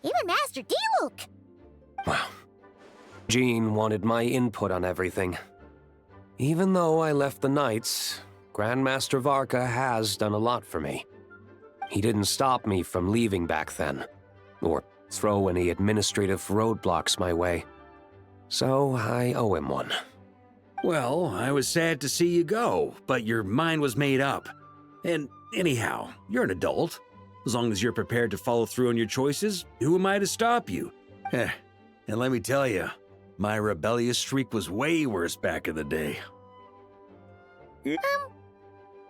Even Master Diluc! Well, Jean wanted my input on everything. Even though I left the Knights, Grandmaster Varka has done a lot for me. He didn't stop me from leaving back then, or throw any administrative roadblocks my way. So I owe him one. Well, I was sad to see you go, but your mind was made up. And anyhow, you're an adult. As long as you're prepared to follow through on your choices, who am I to stop you? And let me tell you, my rebellious streak was way worse back in the day. You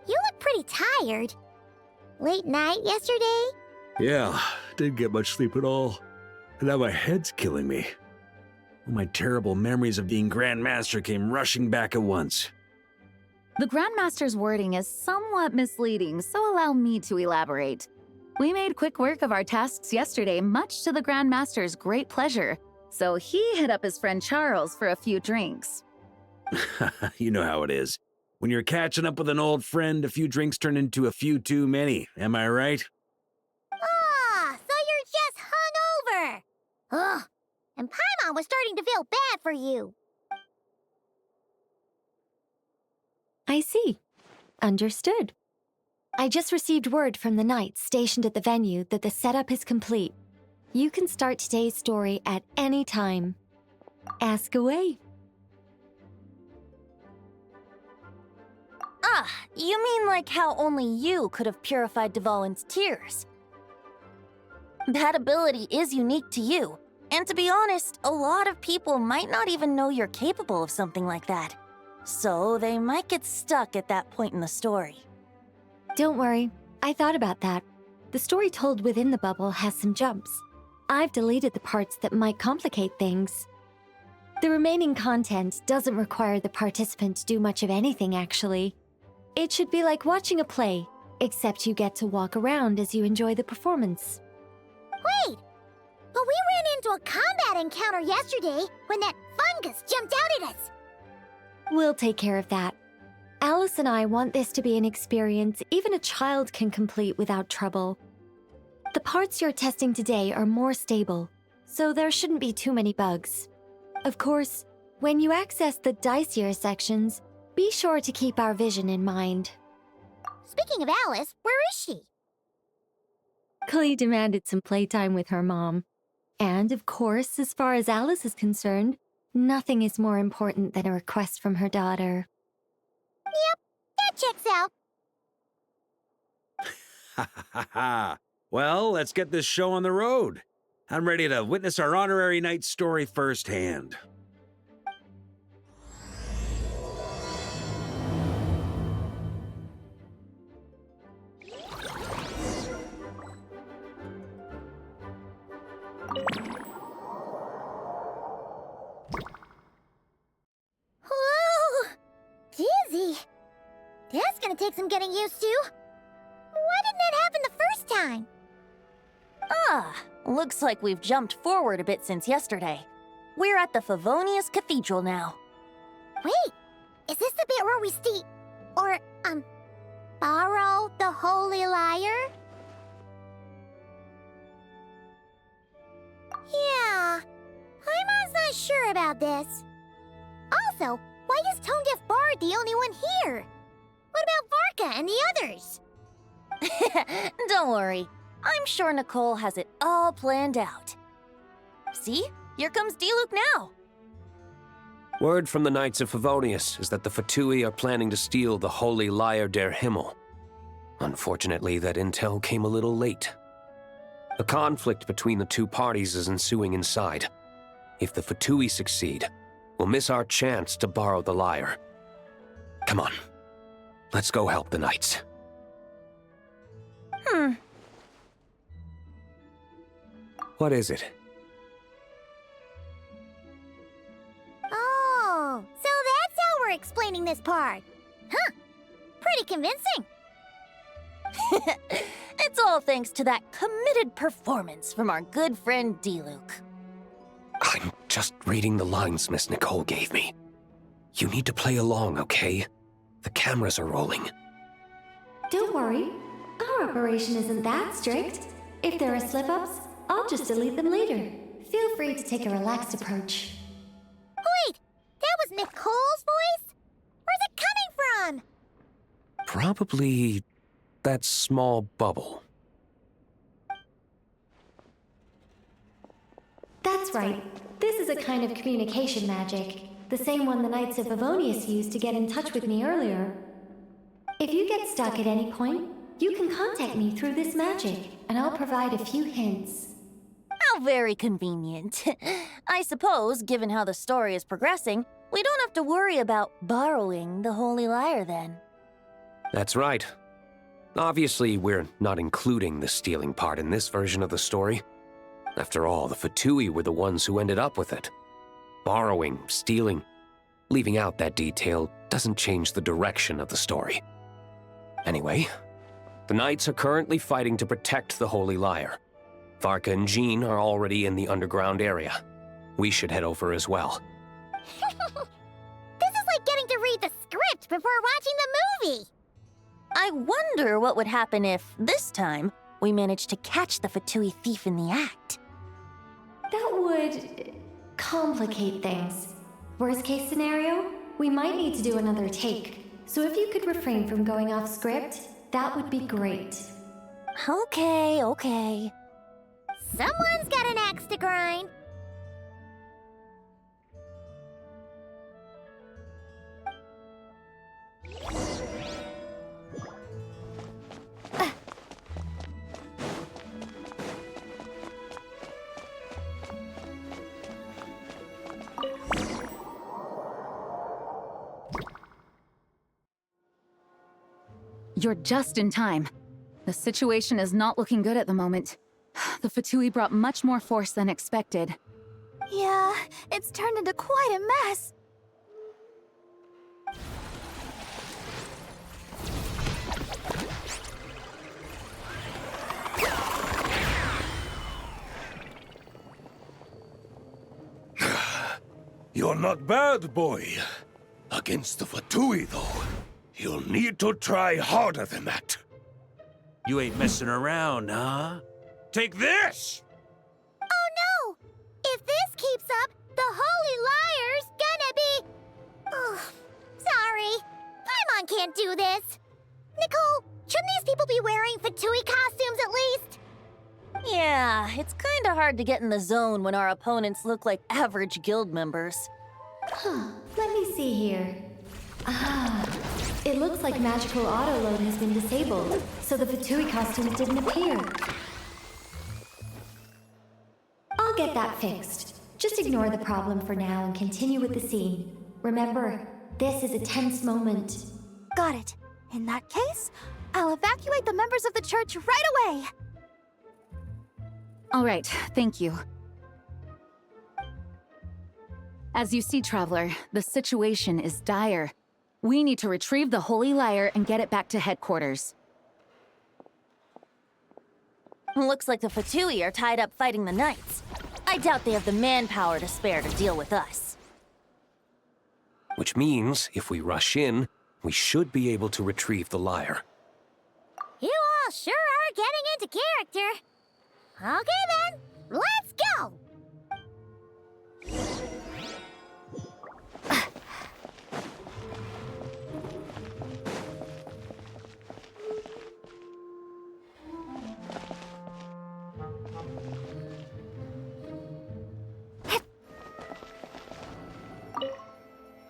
look pretty tired. Late night yesterday? Yeah, didn't get much sleep at all. And now my head's killing me. All my terrible memories of being Grandmaster came rushing back at once. The Grandmaster's wording is somewhat misleading, so allow me to elaborate. We made quick work of our tasks yesterday, much to the Grandmaster's great pleasure, so he hit up his friend Charles for a few drinks. You know how it is. When you're catching up with an old friend, a few drinks turn into a few too many, am I right? Ah, so you're just hungover! Ugh, and Paimon was starting to feel bad for you. I see. Understood. I just received word from the Knights stationed at the venue that the setup is complete. You can start today's story at any time. Ask away. Ah, you mean like how only you could have purified Dvalin's tears? That ability is unique to you, and to be honest, a lot of people might not even know you're capable of something like that. So they might get stuck at that point in the story. Don't worry, I thought about that. The story told within the bubble has some jumps. I've deleted the parts that might complicate things. The remaining content doesn't require the participant to do much of anything, actually. It should be like watching a play, except you get to walk around as you enjoy the performance. Wait! But we ran into a combat encounter yesterday when that fungus jumped out at us! We'll take care of that. Alice and I want this to be an experience even a child can complete without trouble. The parts you're testing today are more stable, so there shouldn't be too many bugs. Of course, when you access the dicier sections, be sure to keep our vision in mind. Speaking of Alice, where is she? Clee demanded some playtime with her mom. And of course, as far as Alice is concerned, nothing is more important than a request from her daughter. Yep, that checks out. Ha ha ha ha. Well, let's get this show on the road. I'm ready to witness our honorary knight story firsthand. Whoa! Dizzy. That's gonna take some getting used to. Why didn't that happen the first time? Ah, looks like we've jumped forward a bit since yesterday. We're at the Favonius Cathedral now. Wait, is this the bit where we borrow the Holy Lyre? Yeah, Paimon's not sure about this. Also, why is Tone Deaf Bard the only one here? What about Varka and the others? Don't worry. I'm sure Nicole has it all planned out. See? Here comes Diluc now. Word from the Knights of Favonius is that the Fatui are planning to steal the Holy Lyre der Himmel. Unfortunately, that intel came a little late. A conflict between the two parties is ensuing inside. If the Fatui succeed, we'll miss our chance to borrow the lyre. Come on, let's go help the Knights. What is it? Oh, so that's how we're explaining this part. Huh, pretty convincing. It's all thanks to that committed performance from our good friend Diluc. I'm just reading the lines Miss Nicole gave me. You need to play along, okay? The cameras are rolling. Don't worry, our operation isn't that strict. If there are slip-ups, I'll just delete them later. Feel free to take a relaxed approach. Wait, that was Nicole's voice? Where's it coming from? Probably that small bubble. That's right. This is a kind of communication magic. The same one the Knights of Favonius used to get in touch with me earlier. If you get stuck at any point, you can contact me through this magic, and I'll provide a few hints. How very convenient. I suppose, given how the story is progressing, we don't have to worry about borrowing the Holy Lyre then. That's right. Obviously, we're not including the stealing part in this version of the story. After all, the Fatui were the ones who ended up with it. Borrowing, stealing, leaving out that detail doesn't change the direction of the story. Anyway, the Knights are currently fighting to protect the Holy Lyre. Varka and Jean are already in the underground area. We should head over as well. This is like getting to read the script before watching the movie. I wonder what would happen if, this time, we managed to catch the Fatui thief in the act. That would complicate things. Worst case scenario, we might need to do another take. So if you could refrain from going off script, that would be great. Okay. Someone's got an axe to grind. You're just in time. The situation is not looking good at the moment. The Fatui brought much more force than expected. Yeah, it's turned into quite a mess. You're not bad, boy. Against the Fatui, though, you'll need to try harder than that. You ain't messing around, huh? Take this! Oh no! If this keeps up, the Holy Lyre's gonna be... Oh, sorry. Paimon can't do this. Nicole, shouldn't these people be wearing Fatui costumes at least? Yeah, it's kinda hard to get in the zone when our opponents look like average guild members. Let me see here. It looks like magical autoload has been disabled, so the Fatui costumes didn't appear. I'll get that fixed. Just ignore the problem for now and continue with the scene. Remember, this is a tense moment. Got it. In that case, I'll evacuate the members of the church right away. All right, thank you. As you see, Traveler, the situation is dire. We need to retrieve the Holy Lyre and get it back to headquarters. Looks like the Fatui are tied up fighting the Knights. I doubt they have the manpower to spare to deal with us. Which means, if we rush in, we should be able to retrieve the lyre. You all sure are getting into character. Okay then, let's go!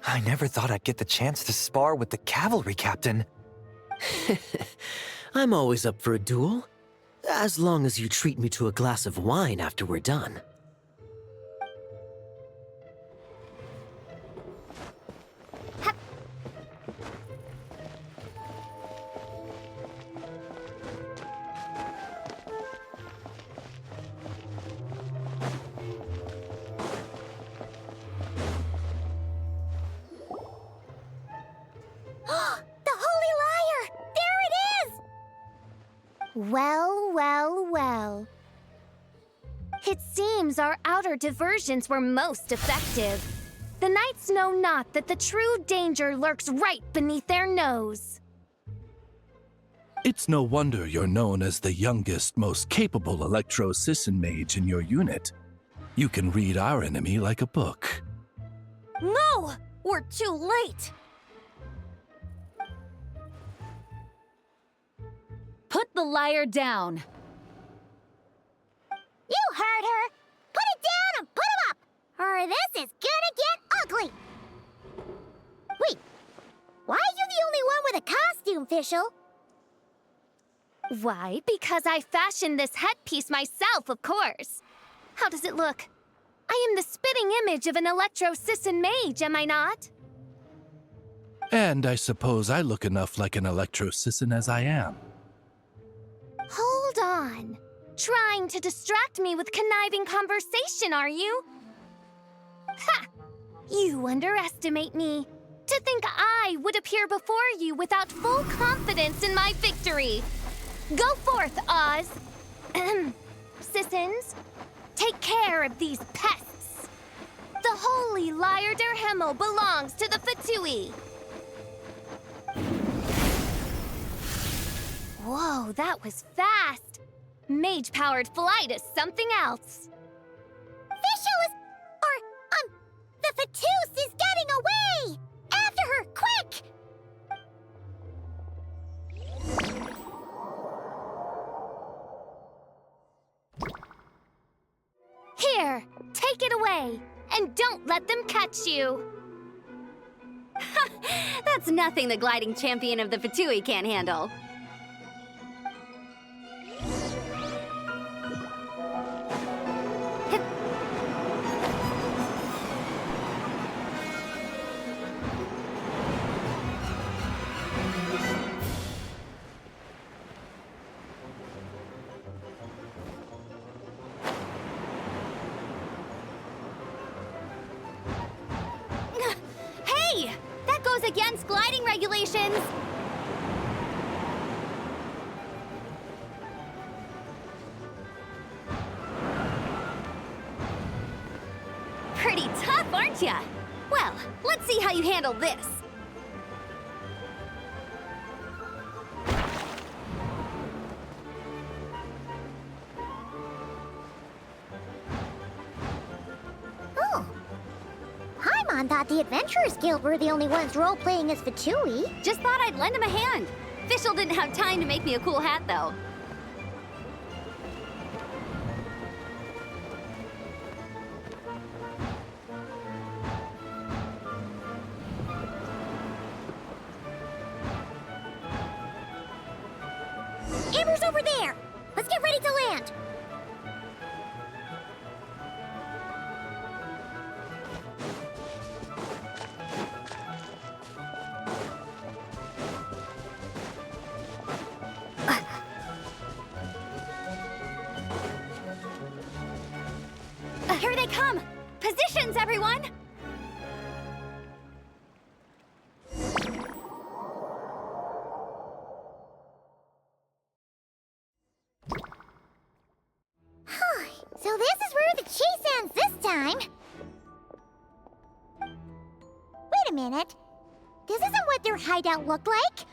I never thought I'd get the chance to spar with the cavalry captain. I'm always up for a duel, as long as you treat me to a glass of wine after we're done. Well. It seems our outer diversions were most effective. The Knights know not that the true danger lurks right beneath their nose. It's no wonder you're known as the youngest, most capable Electro-Sisson mage in your unit. You can read our enemy like a book. No! We're too late! Put the liar down. You heard her! Put it down and put him up! Or this is gonna get ugly! Wait, why are you the only one with a costume, Fischl? Why? Because I fashioned this headpiece myself, of course. How does it look? I am the spitting image of an Electro-Sisson mage, am I not? And I suppose I look enough like an Electro-Sisson as I am. Hold on. Trying to distract me with conniving conversation, are you? Ha! You underestimate me. To think I would appear before you without full confidence in my victory. Go forth, Oz. Sissons, take care of these pests. The holy Liar der Himmel belongs to the Fatui. Whoa, that was fast. Mage-powered flight is something else. Fischl is... the Fatus is getting away! After her, quick! Here, take it away, and don't let them catch you. That's nothing the gliding champion of the Fatui can't handle. Hey! That goes against gliding regulations! Pretty tough, aren't ya? Well, let's see how you handle this. Oh. Paimon thought the Adventurers Guild were the only ones role-playing as Fatui. Just thought I'd lend him a hand. Fischl didn't have time to make me a cool hat, though. Amber's over there! Let's get ready to land! Here they come! Positions, everyone! So this is where the chase ends this time. Wait a minute. This isn't what their hideout looked like.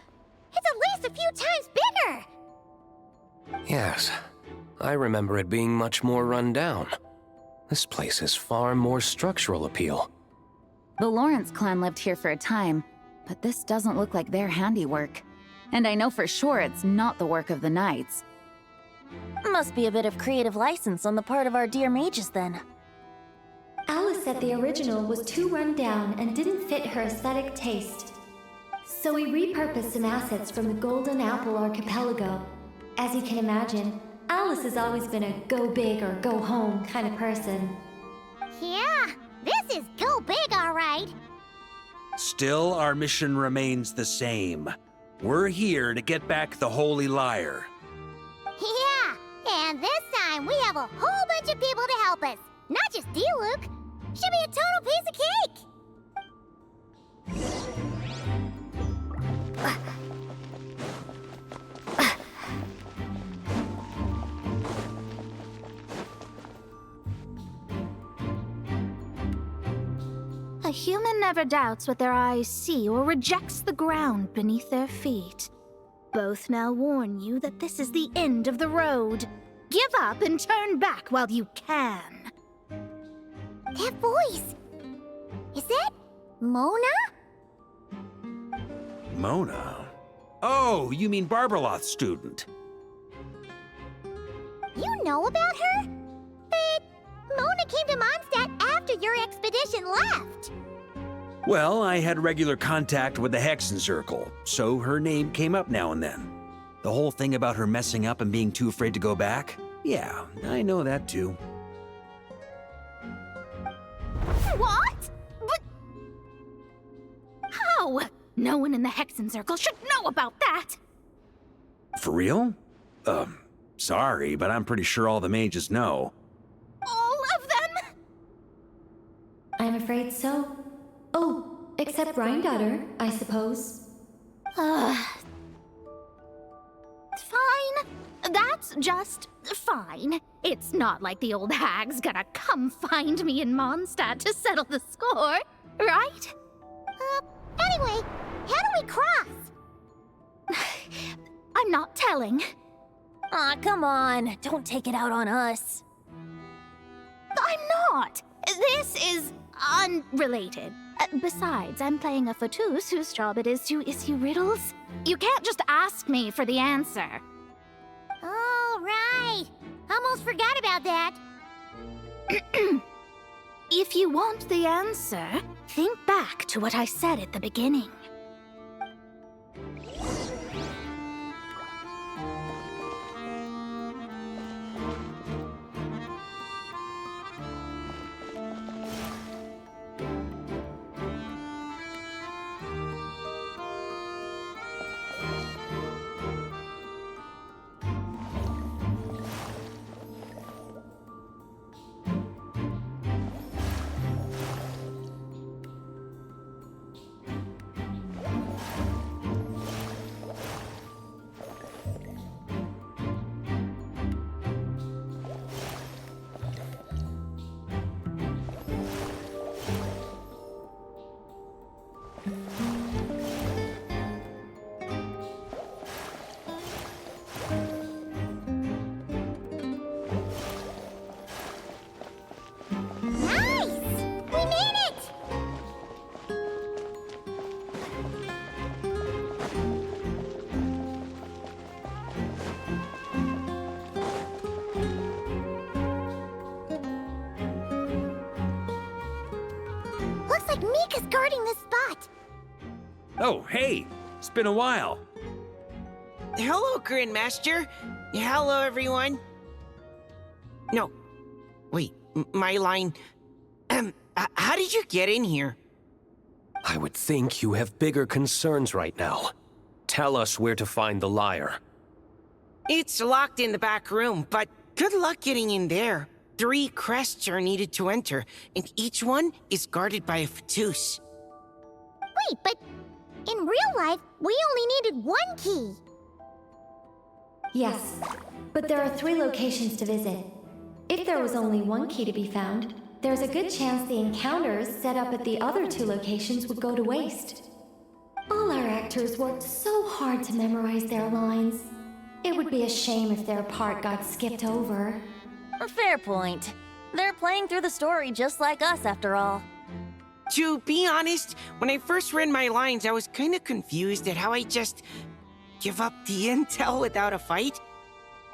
It's at least a few times bigger. Yes, I remember it being much more run down. This place has far more structural appeal. The Lawrence clan lived here for a time, but this doesn't look like their handiwork. And I know for sure it's not the work of the Knights. Must be a bit of creative license on the part of our dear mages, then. Alice said the original was too run down and didn't fit her aesthetic taste. So we repurposed some assets from the Golden Apple Archipelago. As you can imagine, Alice has always been a go big or go home kind of person. Yeah, this is go big, all right. Still, our mission remains the same. We're here to get back the Holy Liar. Yeah, and this time we have a whole bunch of people to help us. Not just D-Luke. Should be a total piece of cake. A human never doubts what their eyes see or rejects the ground beneath their feet. both now warn you that this is the end of the road. Give up and turn back while you can. That voice! Is that Mona? Mona? Oh, you mean Barbeloth's student. You know about her? But Mona came to Mondstadt after your expedition left. Well, I had regular contact with the Hexen Circle, so her name came up now and then. The whole thing about her messing up and being too afraid to go back? Yeah, I know that too. What? But... How? No one in the Hexen Circle should know about that! For real? Sorry, but I'm pretty sure all the mages know. All of them? I'm afraid so. Oh, except Rhindaughter, I suppose. Fine. That's just fine. It's not like the old hag's gonna come find me in Mondstadt to settle the score, right? Anyway, how do we cross? I'm not telling. Aw, come on. Don't take it out on us. I'm not. This is unrelated. Besides, I'm playing a fatus whose job it is to issue riddles. You can't just ask me for the answer. Oh, right. Almost forgot about that. If you want the answer, think back to what I said at the beginning. Looks like Mika's guarding this spot. Oh, hey! It's been a while. Hello, Grandmaster. Hello, everyone. No. Wait, my line... how did you get in here? I would think you have bigger concerns right now. Tell us where to find the lyre. It's locked in the back room, but good luck getting in there. 3 crests are needed to enter, and each one is guarded by a fatus. Wait, but in real life, we only needed 1 key. Yes, but there are 3 locations to visit. If there was only 1 key to be found, there's a good chance the encounters set up at the other 2 locations would go to waste. All our actors worked so hard to memorize their lines. It would be a shame if their part got skipped over. A fair point. They're playing through the story just like us, after all. To be honest, when I first read my lines, I was kinda confused at how I just give up the intel without a fight.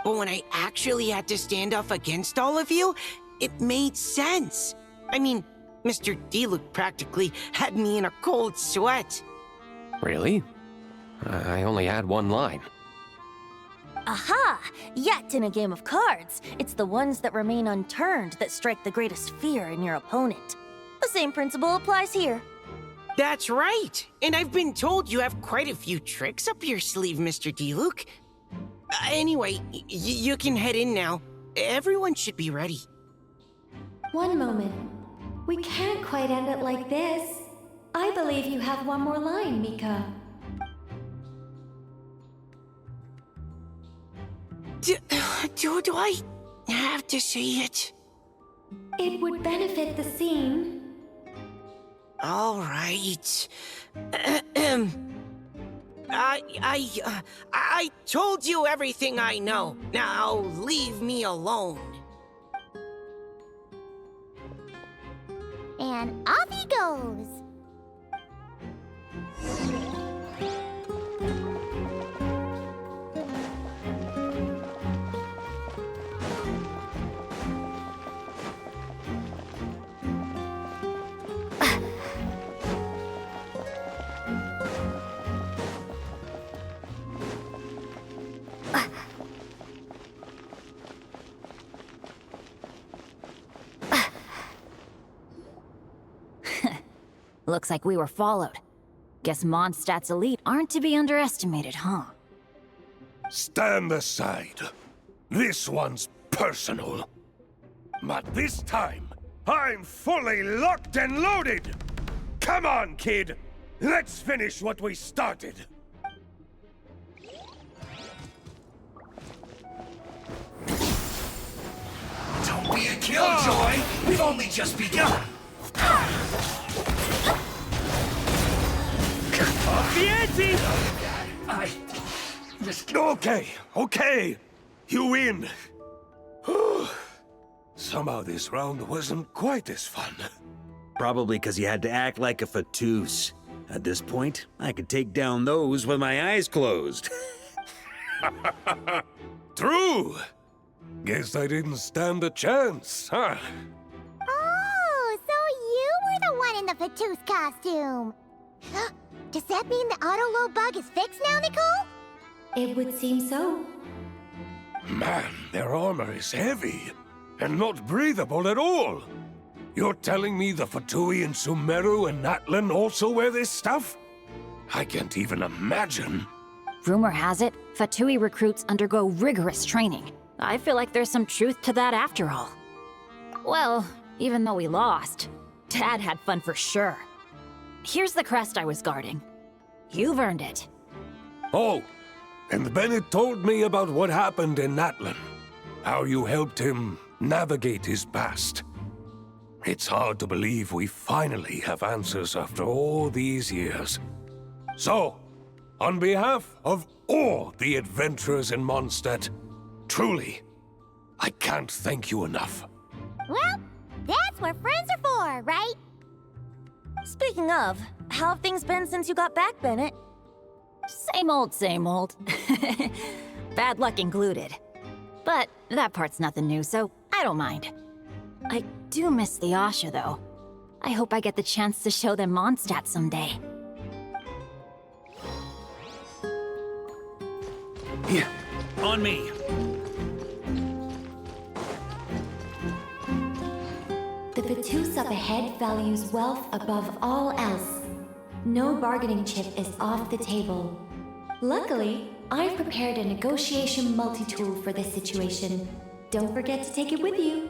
But when I actually had to stand up against all of you, it made sense. I mean, Mr. Diluc practically had me in a cold sweat. Really? I only had 1 line. Aha! Yet in a game of cards, it's the ones that remain unturned that strike the greatest fear in your opponent. The same principle applies here. That's right! And I've been told you have quite a few tricks up your sleeve, Mr. Diluc. Anyway, you can head in now. Everyone should be ready. One moment. We can't quite end it like this. I believe you have 1 more line, Mika. Do I have to say it? It would benefit the scene. All right. I told you everything I know. Now leave me alone. And off he goes. Looks like we were followed. Guess Mondstadt's elite aren't to be underestimated, huh? Stand aside. This one's personal. But this time, I'm fully locked and loaded! Come on, kid! Let's finish what we started! Don't be a killjoy! We've only just begun! Off the ante! Okay. You win. Somehow this round wasn't quite as fun. Probably because you had to act like a fatus. At this point, I could take down those with my eyes closed. True. Guess I didn't stand a chance, huh? Oh, so you were the one in the Fatus costume. Does that mean the auto-low bug is fixed now, Nicole? It would seem so. Man, their armor is heavy and not breathable at all. You're telling me the Fatui and Sumeru and Natlan also wear this stuff? I can't even imagine. Rumor has it, Fatui recruits undergo rigorous training. I feel like there's some truth to that after all. Well, even though we lost, Dad had fun for sure. Here's the crest I was guarding. You've earned it. Oh, and Bennett told me about what happened in Natlan. How you helped him navigate his past. It's hard to believe we finally have answers after all these years. So, on behalf of all the adventurers in Mondstadt, truly, I can't thank you enough. Well, that's what friends are for, right? Speaking of, how have things been since you got back, Bennett? Same old, same old. Bad luck included. But that part's nothing new, so I don't mind. I do miss the Asha, though. I hope I get the chance to show them Mondstadt someday. Yeah, on me. The Fatus up ahead values wealth above all else. No bargaining chip is off the table. Luckily, I've prepared a negotiation multi-tool for this situation. Don't forget to take it with you.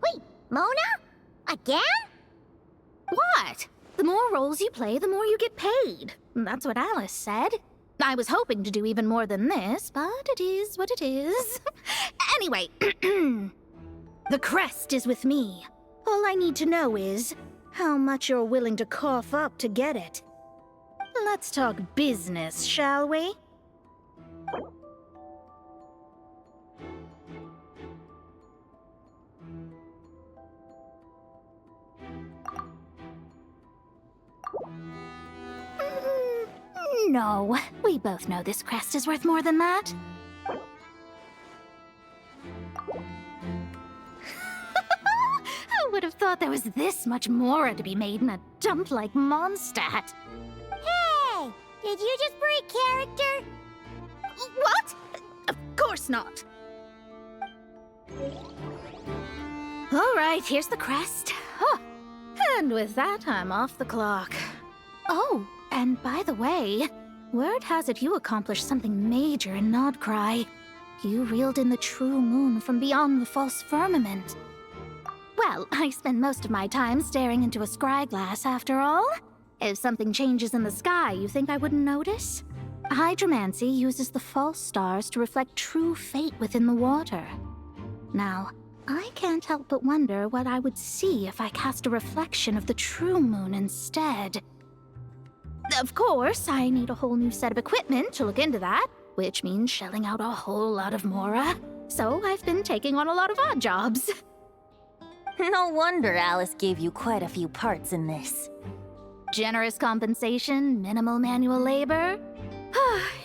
Wait, Mona? Again? What? The more roles you play, the more you get paid. That's what Alice said. I was hoping to do even more than this, but it is what it is. Anyway, the crest is with me. All I need to know is how much you're willing to cough up to get it. Let's talk business, shall we? No, we both know this crest is worth more than that. I would have thought there was this much more to be made in a dump like Mondstadt. Hey! Did you just break character? What? Of course not. All right, here's the crest. Huh. And with that, I'm off the clock. Oh, and by the way, word has it you accomplished something major in Nodcry. You reeled in the true moon from beyond the false firmament. Well, I spend most of my time staring into a scry glass, after all. If something changes in the sky, you think I wouldn't notice? Hydromancy uses the false stars to reflect true fate within the water. Now, I can't help but wonder what I would see if I cast a reflection of the true moon instead. Of course, I need a whole new set of equipment to look into that, which means shelling out a whole lot of mora. So I've been taking on a lot of odd jobs. No wonder Alice gave you quite a few parts in this. Generous compensation, minimal manual labor.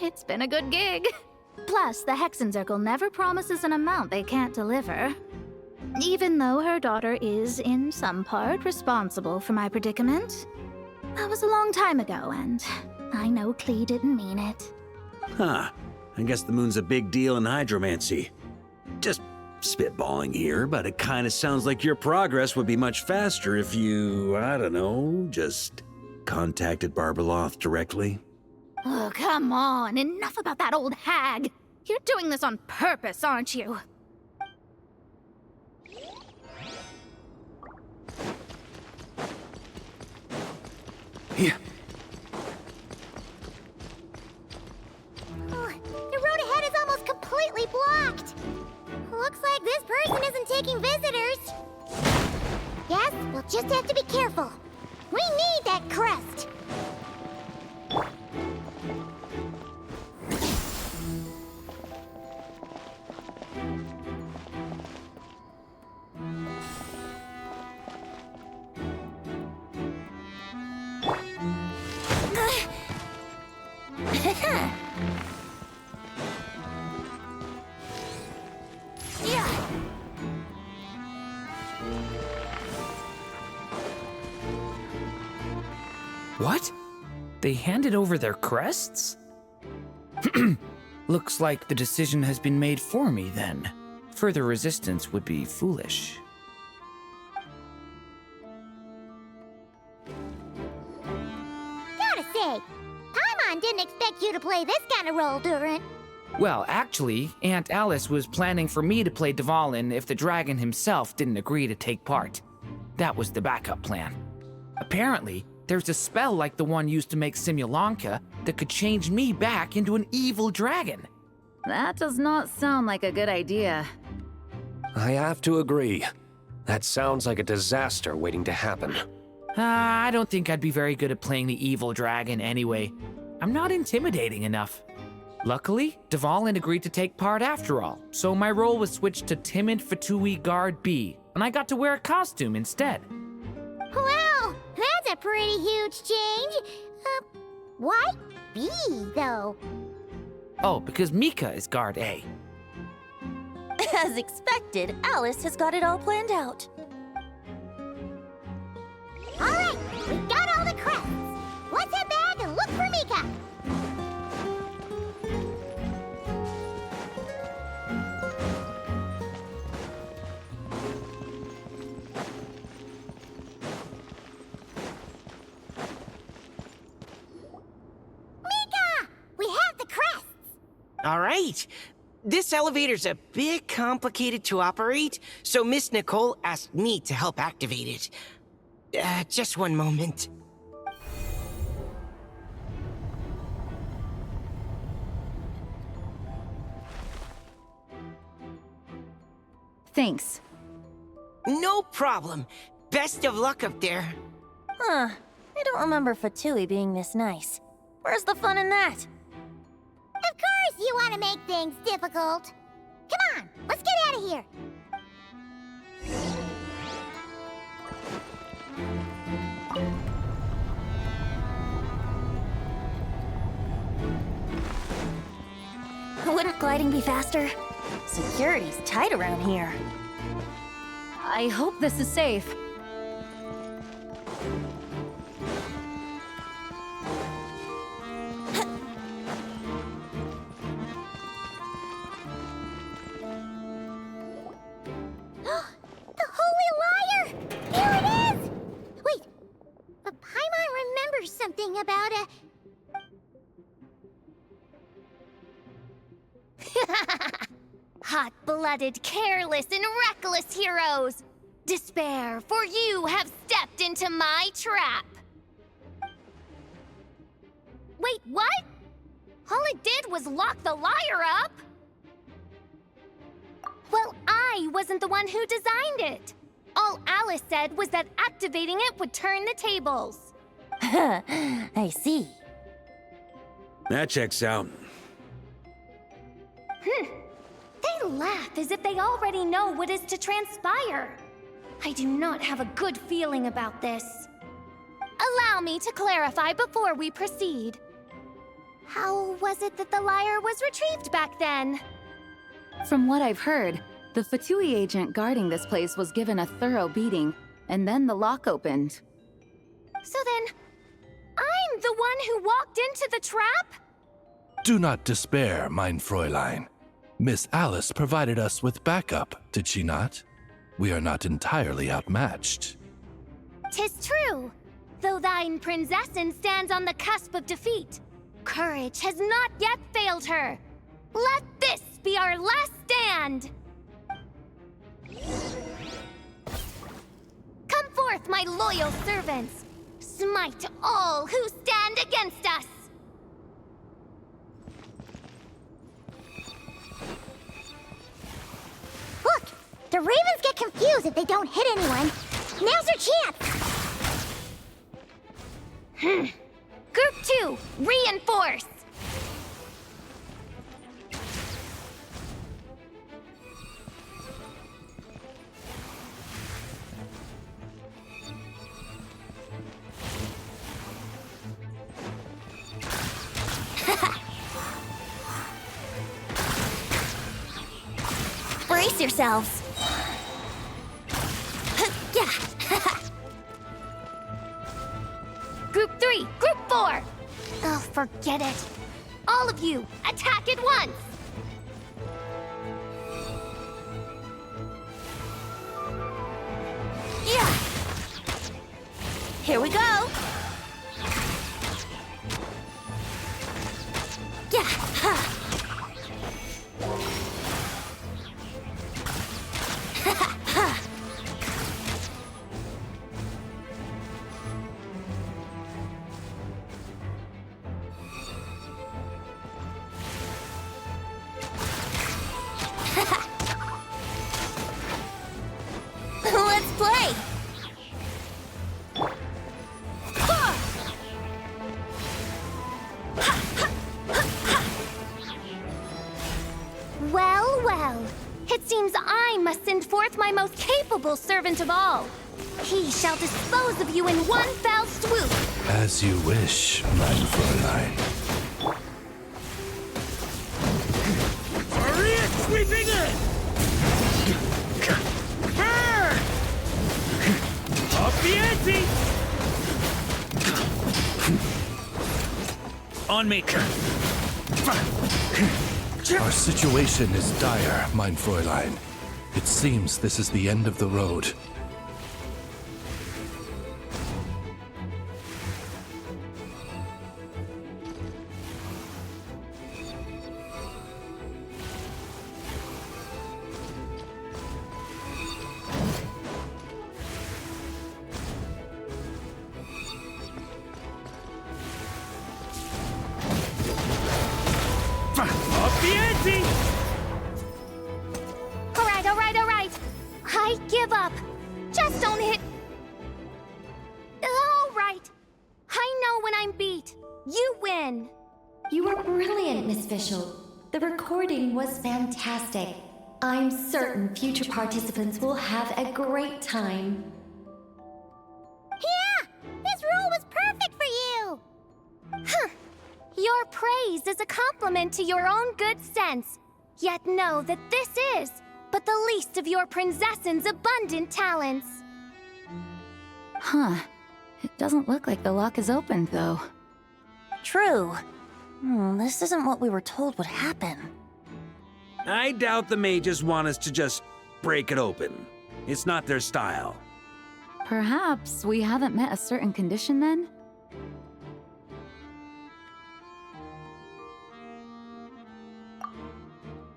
It's been a good gig. Plus, the Hexen Circle never promises an amount they can't deliver. Even though her daughter is, in some part, responsible for my predicament. That was a long time ago, and I know Klee didn't mean it. Huh. I guess the moon's a big deal in hydromancy. Just spitballing here, but it kind of sounds like your progress would be much faster if you, I don't know, just contacted Barbeloth directly. Oh, come on. Enough about that old hag. You're doing this on purpose, aren't you? Here. Oh, the road ahead is almost completely blocked. Looks like this person isn't taking visitors. Yes, we'll just have to be careful. We need that crest. What? They handed over their crests? Looks like the decision has been made for me then. Further resistance would be foolish. Gotta say, Paimon didn't expect you to play this kind of role, Durant. Well, actually, Aunt Alice was planning for me to play Dvalin if the dragon himself didn't agree to take part. That was the backup plan. Apparently, there's a spell like the one used to make Simulanka that could change me back into an evil dragon. That does not sound like a good idea. I have to agree. That sounds like a disaster waiting to happen. I don't think I'd be very good at playing the evil dragon anyway. I'm not intimidating enough. Luckily, Dvalin agreed to take part after all, so my role was switched to timid Fatui Guard B, and I got to wear a costume instead. Wow, that's a pretty huge change. Why B, though? Oh, because Mika is Guard A. As expected, Alice has got it all planned out. All right, we've got all the crests. Let's head back and look for Mika. Mika! We have the crests! All right. This elevator's a bit complicated to operate, so Miss Nicole asked me to help activate it. Just one moment. Thanks. No problem. Best of luck up there. Huh. I don't remember Fatui being this nice. Where's the fun in that? Of course you want to make things difficult. Come on, let's get out of here. Wouldn't gliding be faster? Security's tight around here. I hope this is safe. The Holy Liar! Here it is! Wait, but Paimon remembers something about a... Hot-blooded, careless, and reckless heroes! Despair, for you have stepped into my trap! Wait, what? All it did was lock the liar up? Well, I I wasn't the one who designed it. All Alice said was that activating it would turn the tables. I see. That checks out. They laugh as if they already know what is to transpire. I do not have a good feeling about this. Allow me to clarify before we proceed. How was it that the lyre was retrieved back then? From what I've heard, the Fatui agent guarding this place was given a thorough beating, and then the lock opened. So then, I'm the one who walked into the trap? Do not despair, mein Fräulein. Miss Alice provided us with backup, did she not? We are not entirely outmatched. 'Tis true, though thine Prinzessin stands on the cusp of defeat. Courage has not yet failed her. Let this be our last stand! Come forth, my loyal servants! Smite all who stand against us! Look! The ravens get confused if they don't hit anyone. Now's your chance! Group 2, reinforce! Brace yourselves. Group 3, Group 4! Oh, forget it. All of you, attack at once! Yeah! Here we go! Yeah! Ha! Let's play! Well, well. It seems I must send forth my most capable servant of all. He shall dispose of you in one fell swoop. As you wish, mein Fräulein. Maria sweeping in! Up the ante! On me. Our situation is dire, mein Fräulein. It seems this is the end of the road. Up the ante! All right, all right, all right. I give up. Just don't hit. All right. I know when I'm beat. You win. You were brilliant, Miss Fischl. The recording was fantastic. I'm certain future participants will have a great time. Yeah! This rule was perfect for you! Huh. Your praise is a compliment to your own good sense. Yet know that this is but the least of your Prinzessin's abundant talents. Huh. It doesn't look like the lock is opened, though. True. This isn't what we were told would happen. I doubt the mages want us to just break it open. It's not their style. Perhaps we haven't met a certain condition then?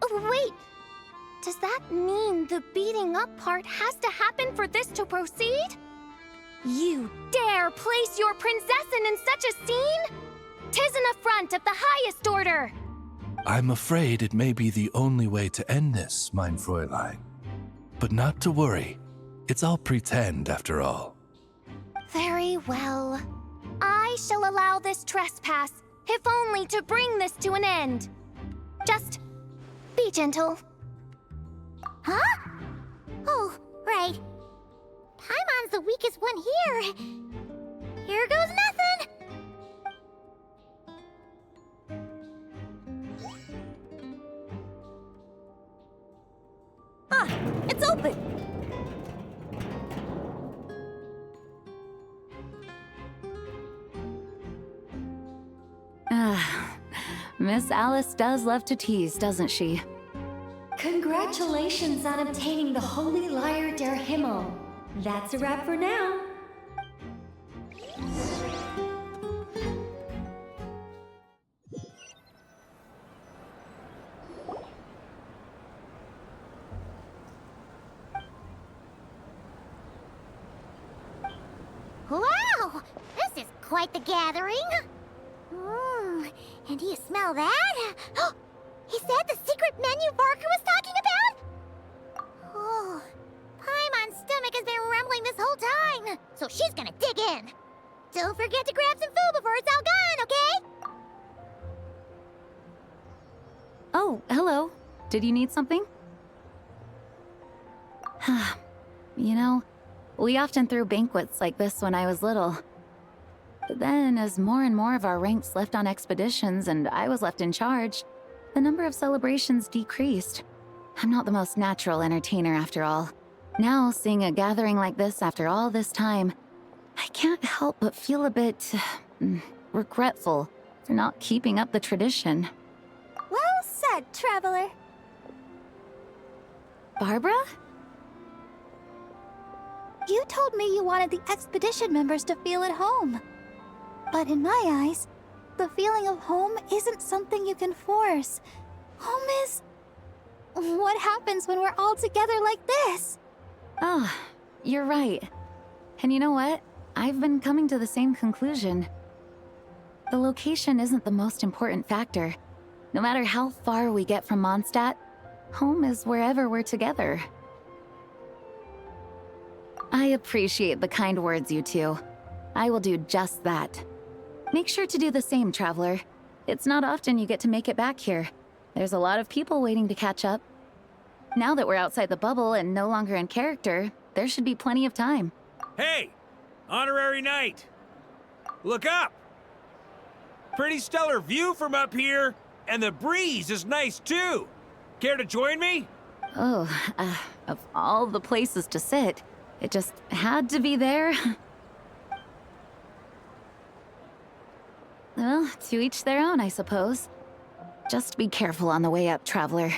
Oh, wait! Does that mean the beating up part has to happen for this to proceed? You dare place your Prinzessin in such a scene? 'Tis an affront of the highest order! I'm afraid it may be the only way to end this, mein Fräulein. But not to worry. It's all pretend after all. Very well. I shall allow this trespass, if only to bring this to an end. Just be gentle. Huh? Oh, right. Paimon's the weakest one here. Here goes nothing. Ah, it's open. Miss Alice does love to tease, doesn't she? Congratulations on obtaining the Holy Lyre der Himmel. That's a wrap for now. Wow! This is quite the gathering. And do you smell that? Is that the secret menu Barker was talking about? Oh, Paimon's stomach has been rumbling this whole time, so she's gonna dig in. Don't forget to grab some food before it's all gone, okay? Oh, hello. Did you need something? You know, we often threw banquets like this when I was little. But then, as more and more of our ranks left on expeditions and I was left in charge, the number of celebrations decreased. I'm not the most natural entertainer after all. Now, seeing a gathering like this after all this time, I can't help but feel a bit regretful for not keeping up the tradition. Well said, traveler. Barbara? You told me you wanted the expedition members to feel at home. But in my eyes, the feeling of home isn't something you can force. Home is... what happens when we're all together like this? Oh, you're right. And you know what? I've been coming to the same conclusion. The location isn't the most important factor. No matter how far we get from Mondstadt, home is wherever we're together. I appreciate the kind words, you two. I will do just that. Make sure to do the same, traveler. It's not often you get to make it back here. There's a lot of people waiting to catch up. Now that we're outside the bubble and no longer in character, there should be plenty of time. Hey! Honorary Knight! Look up! Pretty stellar view from up here, and the breeze is nice too. Care to join me? Oh, of all the places to sit, it just had to be there. Well, to each their own, I suppose. Just be careful on the way up, traveler.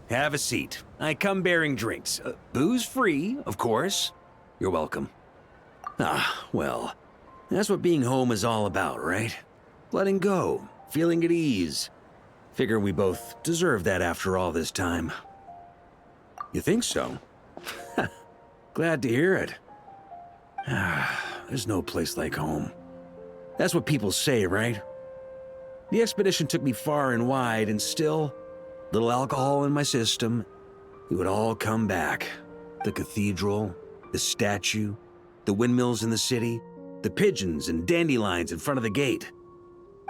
Have a seat. I come bearing drinks. Booze free, of course. You're welcome. Ah, well, that's what being home is all about, right? Letting go, feeling at ease. Figure we both deserve that after all this time. You think so? Glad to hear it. There's no place like home. That's what people say, right? The expedition took me far and wide, and still, little alcohol in my system, it would all come back. The cathedral, the statue, the windmills in the city, the pigeons and dandelions in front of the gate.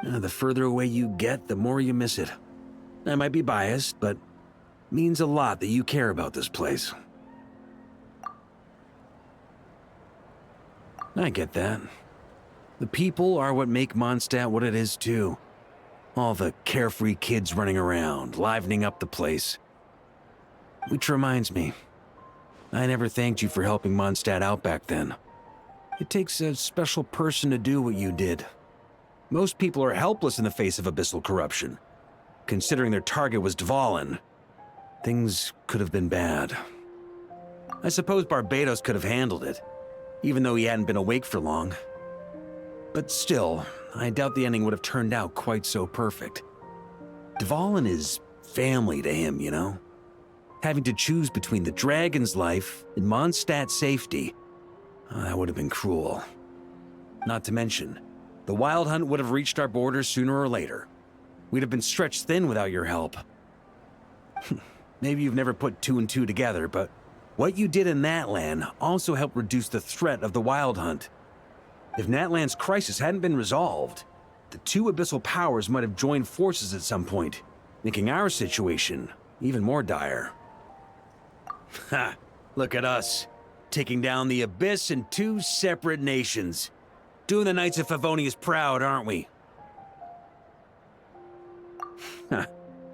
The further away you get, the more you miss it. I might be biased, but it means a lot that you care about this place. I get that. The people are what make Mondstadt what it is, too. All the carefree kids running around, livening up the place. Which reminds me, I never thanked you for helping Mondstadt out back then. It takes a special person to do what you did. Most people are helpless in the face of abyssal corruption. Considering their target was Dvalin, things could have been bad. I suppose Barbados could have handled it, even though he hadn't been awake for long. But still, I doubt the ending would have turned out quite so perfect. Dvalin is family to him, you know? Having to choose between the dragon's life and Mondstadt's safety, that would have been cruel. Not to mention, the Wild Hunt would have reached our borders sooner or later. We'd have been stretched thin without your help. Maybe you've never put two and two together, but what you did in Natlan also helped reduce the threat of the Wild Hunt. If Natlan's crisis hadn't been resolved, the two abyssal powers might have joined forces at some point, making our situation even more dire. Ha! Look at us, taking down the Abyss in two separate nations. Doing the Knights of Favonius proud, aren't we?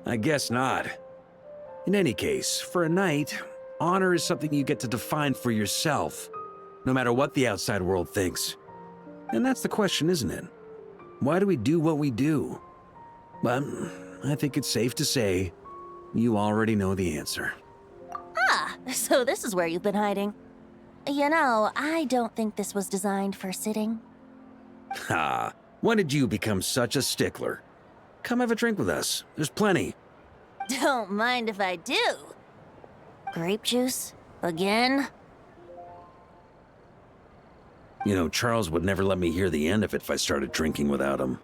I guess not. In any case, for a knight, honor is something you get to define for yourself, no matter what the outside world thinks. And that's the question, isn't it? Why do we do what we do? But I think it's safe to say you already know the answer. Ah, so this is where you've been hiding. You know, I don't think this was designed for sitting. Ha! When did you become such a stickler? Come have a drink with us. There's plenty. Don't mind if I do. Grape juice? Again? You know, Charles would never let me hear the end of it if I started drinking without him.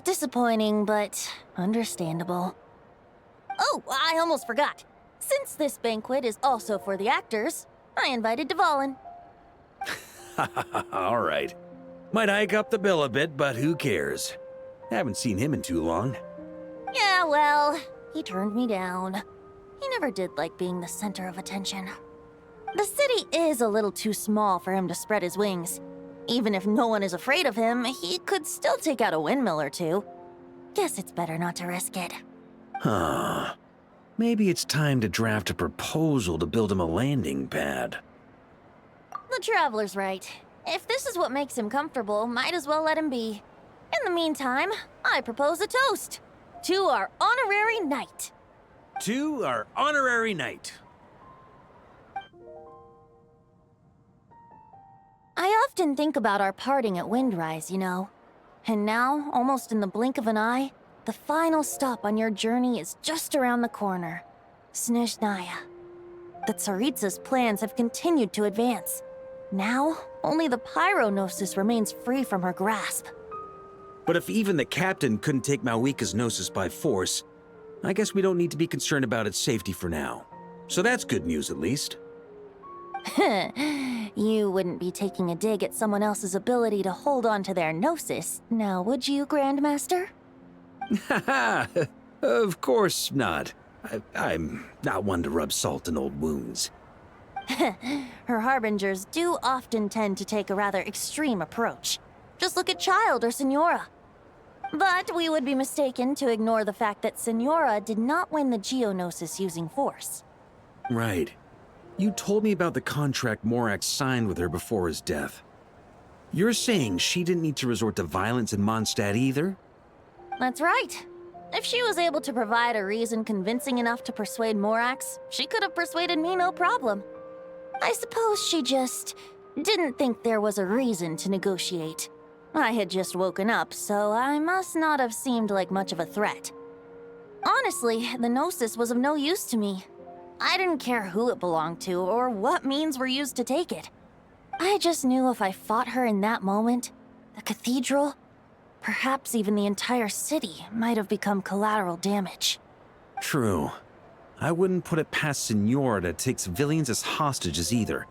Disappointing, but understandable. Oh, I almost forgot. Since this banquet is also for the actors, I invited Dvalin. All right. Might hike up the bill a bit, but who cares? Haven't seen him in too long. Yeah, well, he turned me down. He never did like being the center of attention. The city is a little too small for him to spread his wings. Even if no one is afraid of him, he could still take out a windmill or two. Guess it's better not to risk it. Huh. Maybe it's time to draft a proposal to build him a landing pad. The Traveler's right. If this is what makes him comfortable, might as well let him be. In the meantime, I propose a toast. To our honorary knight. To our honorary knight. I often think about our parting at Windrise, you know. And now, almost in the blink of an eye, the final stop on your journey is just around the corner. Snezhnaya. The Tsaritsa's plans have continued to advance. Now, only the Pyronosis remains free from her grasp. But if even the captain couldn't take Malwika's Gnosis by force, I guess we don't need to be concerned about its safety for now. So that's good news, at least. You wouldn't be taking a dig at someone else's ability to hold on to their Gnosis, now would you, Grandmaster? Haha, of course not. I'm not one to rub salt in old wounds. Her harbingers do often tend to take a rather extreme approach. Just look at Child or Signora. But we would be mistaken to ignore the fact that Signora did not win the Geonosis using force. Right. You told me about the contract Morak signed with her before his death. You're saying she didn't need to resort to violence in Mondstadt either? That's right. If she was able to provide a reason convincing enough to persuade Morax, she could have persuaded me no problem. I suppose she just didn't think there was a reason to negotiate. I had just woken up, so I must not have seemed like much of a threat. Honestly, the Gnosis was of no use to me. I didn't care who it belonged to or what means were used to take it. I just knew if I fought her in that moment, the cathedral, perhaps even the entire city, might have become collateral damage. True. I wouldn't put it past Signora to take civilians as hostages either.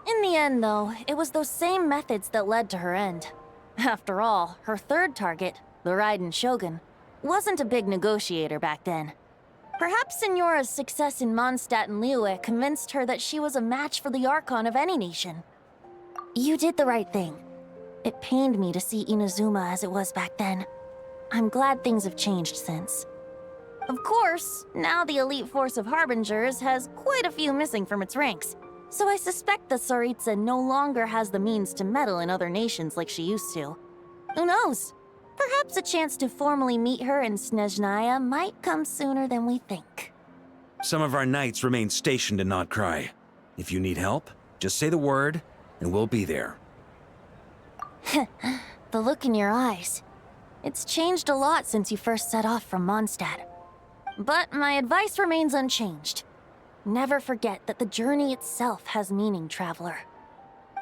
In the end, though, it was those same methods that led to her end. After all, her third target, the Raiden Shogun, wasn't a big negotiator back then. Perhaps Signora's success in Mondstadt and Liyue convinced her that she was a match for the Archon of any nation. You did the right thing. It pained me to see Inazuma as it was back then. I'm glad things have changed since. Of course, now the elite force of Harbingers has quite a few missing from its ranks, so I suspect the Tsaritsa no longer has the means to meddle in other nations like she used to. Who knows? Perhaps a chance to formally meet her in Snezhnaya might come sooner than we think. Some of our knights remain stationed in Not Cry. If you need help, just say the word, and we'll be there. The look in your eyes. It's changed a lot since you first set off from Mondstadt. But my advice remains unchanged. Never forget that the journey itself has meaning, traveler.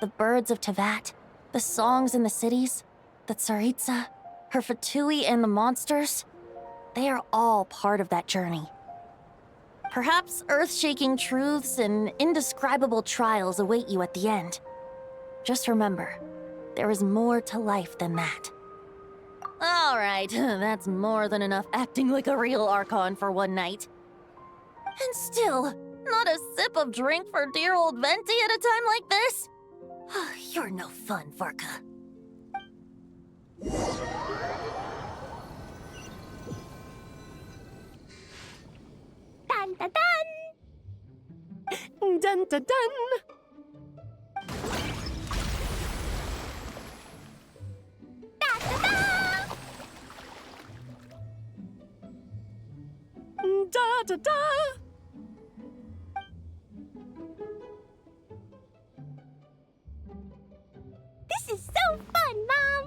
The birds of Tevat, the songs in the cities, the Tsaritsa, her Fatui and the monsters, they are all part of that journey. Perhaps earth-shaking truths and indescribable trials await you at the end. Just remember, there is more to life than that. All right, that's more than enough acting like a real Archon for one night. And still, not a sip of drink for dear old Venti at a time like this? You're no fun, Varka. Dun dun dun! Dun dun dun! Da da da! This is so fun, Mom!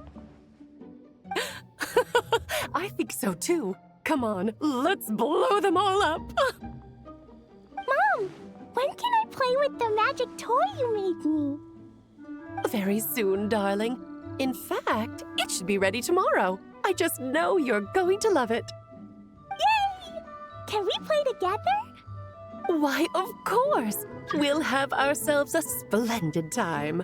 I think so too. Come on, let's blow them all up! Mom, when can I play with the magic toy you made me? Very soon, darling. In fact, it should be ready tomorrow. I just know you're going to love it. Yay! Can we play together? Why, of course! We'll have ourselves a splendid time.